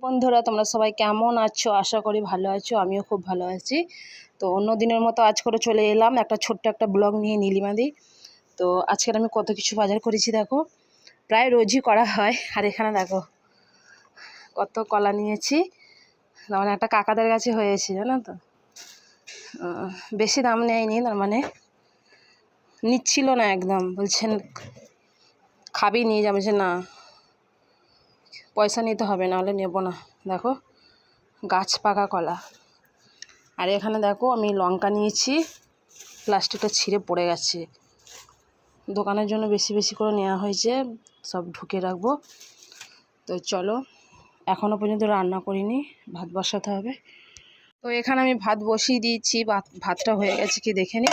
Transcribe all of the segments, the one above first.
বন্ধুরা তোমরা সবাই কেমন আছো? আশা করি ভালো আছো। আমিও খুব ভালো আছি। তো অন্য দিনের মতো আজ করে চলে এলাম একটা ছোট্ট একটা ব্লগ নিয়ে নীলিমাদি। তো আজকের আমি কত কিছু বাজার করেছি দেখো, প্রায় রোজই করা হয়। আর এখানে দেখো কত কলা নিয়েছি, মানে একটা কাকাদের কাছে হয়েছে জানো তো। বেশি দাম নেয়নি, তার মানে নিচ্ছিল না, একদম বলছেন খাবি নিয়ে যাবে, যে না পয়সা নিতে হবে, নাহলে নেব না। দেখো গাছ পাকা কলা। আর এখানে দেখো আমি লঙ্কা নিয়েছি, প্লাস্টিকটা ছিঁড়ে পড়ে গেছে। দোকানের জন্য বেশি বেশি করে নেওয়া হয়েছে, সব ঢুকে রাখবো। তো চলো, এখনও পর্যন্ত রান্না করিনি, ভাত বসাতে হবে। তো এখানে আমি ভাত বসিয়ে দিয়েছি, ভাতটা হয়ে গেছে কি দেখে নি,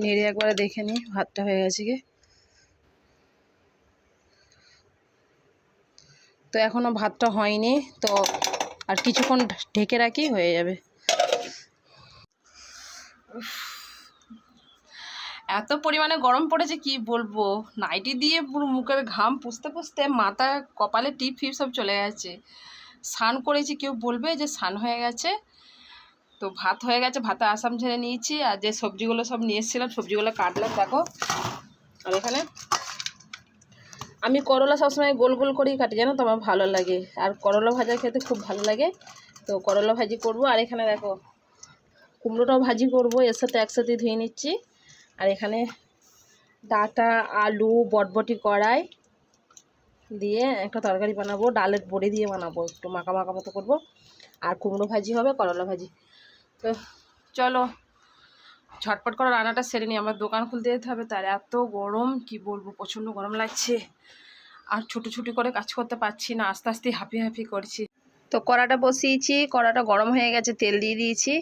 নেড়ে একবারে দেখে নি ভাতটা হয়ে গেছে কি। তো এখনও ভাতটা হয়নি, তো আর কিছুক্ষণ ঢেকে রাখি, হয়ে যাবে। এত পরিমাণে গরম পড়েছে কি বলবো, নাইটি দিয়ে পুরো মুখের ঘাম পুষতে পুষতে মাথা কপালে টিপ ফিপ সব চলে গেছে। স্নান করেছি, কেউ বলবে যে স্নান হয়ে গেছে। তো ভাত হয়ে গেছে, ভাতে আসাম ঝেড়ে নিয়েছি, আর যে সবজিগুলো সব নিয়ে এসেছিলাম সবজিগুলো কাটলাম দেখো। আর এখানে আমি করলা সবসময় গোল গোল করেই কাটি, জানো তো, আমার ভালো লাগে। আর করলা ভাজা খেতে খুব ভালো লাগে, তো করলা ভাজি করব। আর এখানে দেখো কুমড়োটাও ভাজি করব, এর সাথে একসাথে ধুয়ে নিচ্ছি। আর এখানে ডাঁটা আলু বটবটি কড়াই দিয়ে একটা তরকারি বানাবো, ডালের বড়ি দিয়ে বানাবো, একটু মাখা মাখা মতো করবো। আর কুমড়ো ভাজি হবে, করলা ভাজি। তো চলো ঝটপট করে রান্নাটা সেরে নিই, আমার দোকান খুলতে যেতে হবে। তার এত গরম কি বলবো, প্রচণ্ড গরম লাগছে। আর ছুটি করে কাজ করতে পারছি না, আস্তে আস্তে হাঁপিয়ে হাঁপিয়ে করছি। তো কড়াটা বসিয়েছি, কড়াটা গরম হয়ে গেছে, তেল দিয়ে দিয়েছি।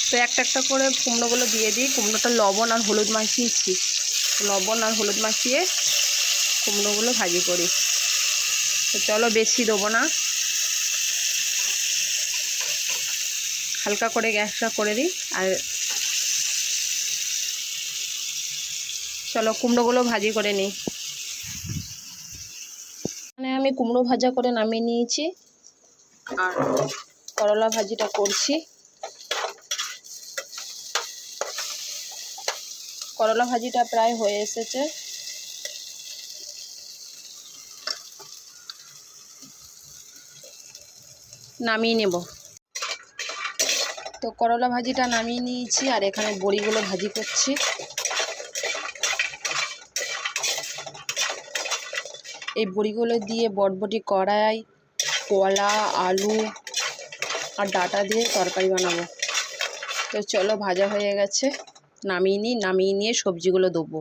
তো একটা একটা করে কুমড়োগুলো দিয়ে দিই। কুমড়োটা লবণ আর হলুদ মাখিয়েছি, লবণ আর হলুদ মাখিয়ে কুমড়োগুলো ভাজি করি। তো চলো বেশি দেবো না, হালকা করে গ্যাসটা করে দিই। আর চলো কুমড়োগুলো ভাজি করে নিই। মানে আমি কুমড়ো ভাজা করে নামিয়ে নিয়েছি, আর করলা ভাজিটা করছি। করলা ভাজিটা প্রায় হয়ে এসেছে, নামিয়ে নেব। তো করলা ভাজিটা নামিয়ে নিয়েছি, আর এখানে বড়িগুলো ভাজি করছি। এই বড়িগুলো দিয়ে বটবটি কড়াই কলা আলু আর ডাঁটা দিয়ে তরকারি বানাবো। তো চলো ভাজা হয়ে গেছে, নামিয়ে নিই, নামিয়ে নিয়ে সবজিগুলো দেবো।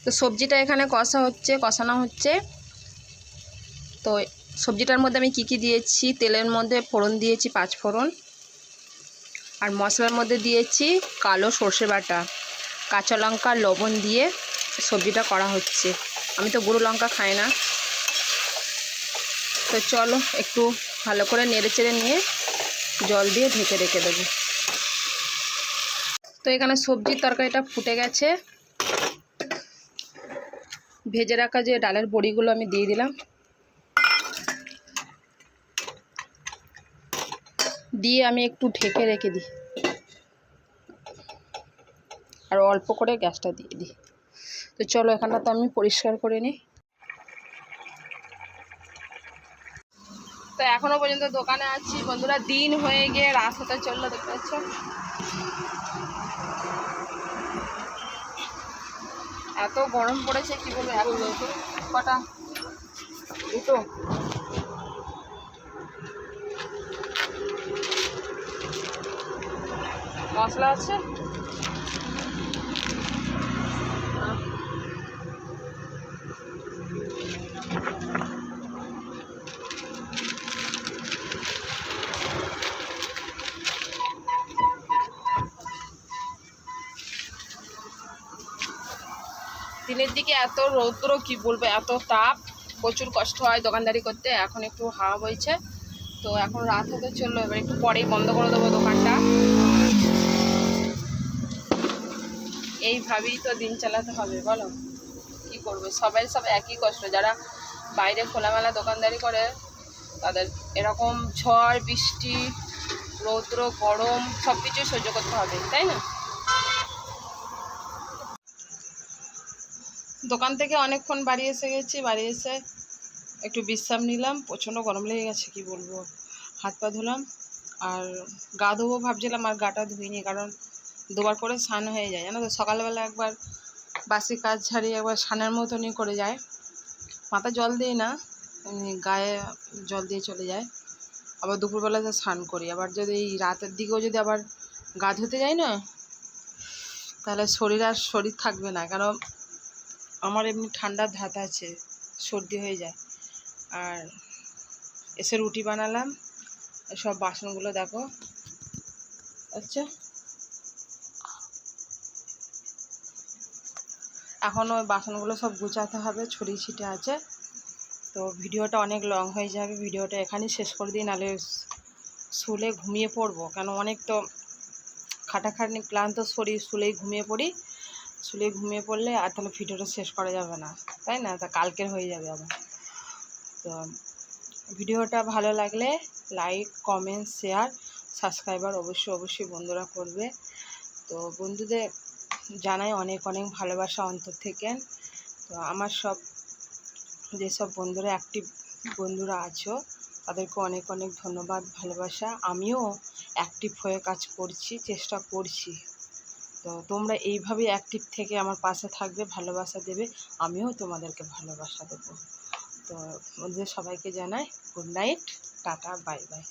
তো সবজিটা এখানে কষানো হচ্ছে। তো সবজিটার মধ্যে আমি কি দিয়েছি, তেলের মধ্যে ফোড়ন দিয়েছি 5 ফোড়ন, আর মশলার মধ্যে দিয়েছি কালো সর্ষে বাটা, কাঁচা লঙ্কা লবণ দিয়ে সবজিটা করা হচ্ছে। আমি তো গুঁড়ো লঙ্কা খাই না। তো চলো একটু ভালো করে নেড়ে চেড়ে নিয়ে জল দিয়ে ঢেকে রেখে দেবো। তো এখানে সবজির তরকারিটা ফুটে গেছে, ভেজে রাখা যে ডালের বড়িগুলো আমি দিয়ে দিলাম, দিয়ে আমি একটু ঢেকে রেখে দিই, আর অল্প করে গ্যাসটা দিয়ে দিই। তো চলো এখানটা তো আমি পরিষ্কার করে নিই। তো এখনো পর্যন্ত দোকানে আছি বন্ধুরা, দিন হয়ে গিয়ে রাত হতে চললো, দেখতে পাচ্ছ। এত গরম পড়েছে কি বলবো। এখন কটা, দুটো। মশলা আছে, দিনের দিকে এত রৌদ্র কি বলবো, এত তাপ, প্রচুর কষ্ট হয় দোকানদারি করতে। এখন একটু হাওয়া বইছে, তো এখন রাত হতে চললো, এবার একটু পরেই বন্ধ করে দেবো দোকানটা। এইভাবেই তো দিন চালাতে হবে, বলো কি করবে? সবাই সব একই কষ্ট। যারা বাইরে খোলামেলা দোকানদারি করে তাদের এরকম ঝড় বৃষ্টি রৌদ্র গরম সব কিছুই সহ্য করতে হবে, তাই না? দোকান থেকে অনেকক্ষণ বাড়ি এসে গেছি, বাড়ি এসে একটু বিশ্রাম নিলাম। প্রচণ্ড গরম লেগে গেছে, কি বলবো। হাত পা ধুলাম আর গা ধোবো ভাবছিলাম, আর গাটা ধুইনি, কারণ দুবার করে স্নান হয়ে যায় জানো তো। সকালবেলা একবার বাসি কাজ ছাড়িয়ে একবার স্নানের মতনই করে যায়, মাথা জল দিই না, গায়ে জল দিয়ে চলে যায়। আবার দুপুরবেলা তো স্নান করি, আবার যদি এই রাতের দিকেও যদি আবার গা ধুতে যাই না, তাহলে শরীর থাকবে না, কারণ আমার এমনি ঠান্ডার ধাত আছে, সর্দি হয়ে যায়। আর এসে রুটি বানালাম, সব বাসনগুলো দেখো। আচ্ছা, এখন ওই বাসনগুলো সব গুছাতে হবে, ছড়িয়ে ছিটে আছে। তো ভিডিওটা অনেক লং হয়ে যাবে, ভিডিওটা এখানেই শেষ করে দিই, নাহলে শুলে ঘুমিয়ে পড়বো, কেন অনেক তো খাটাখাটনি ক্লান্ত শরীর, শুলেই ঘুমিয়ে পড়ি। শুলে ঘুমিয়ে পড়লে আর তাহলে ভিডিওটা শেষ করা যাবে না, তাই না? তা কালকের হয়ে যাবে আবার। তো ভিডিওটা ভালো লাগলে লাইক কমেন্ট শেয়ার সাবস্ক্রাইবার অবশ্যই বন্ধুরা করবে। তো বন্ধুদের জানাই অনেক অনেক ভালোবাসা অন্তর থেকে। তো আমার সব যেসব বন্ধুরা অ্যাক্টিভ বন্ধুরা আছো তাদেরকে অনেক অনেক ধন্যবাদ, ভালোবাসা। আমিও অ্যাক্টিভ হয়ে কাজ করছি, চেষ্টা করছি। তো তোমরা এইভাবেই অ্যাক্টিভ থেকে আমার পাশে থাকবে, ভালোবাসা দেবে, আমিও তোমাদেরকে ভালোবাসা দেবো। তো বন্ধুদের সবাইকে জানাই good night, tata, bye bye.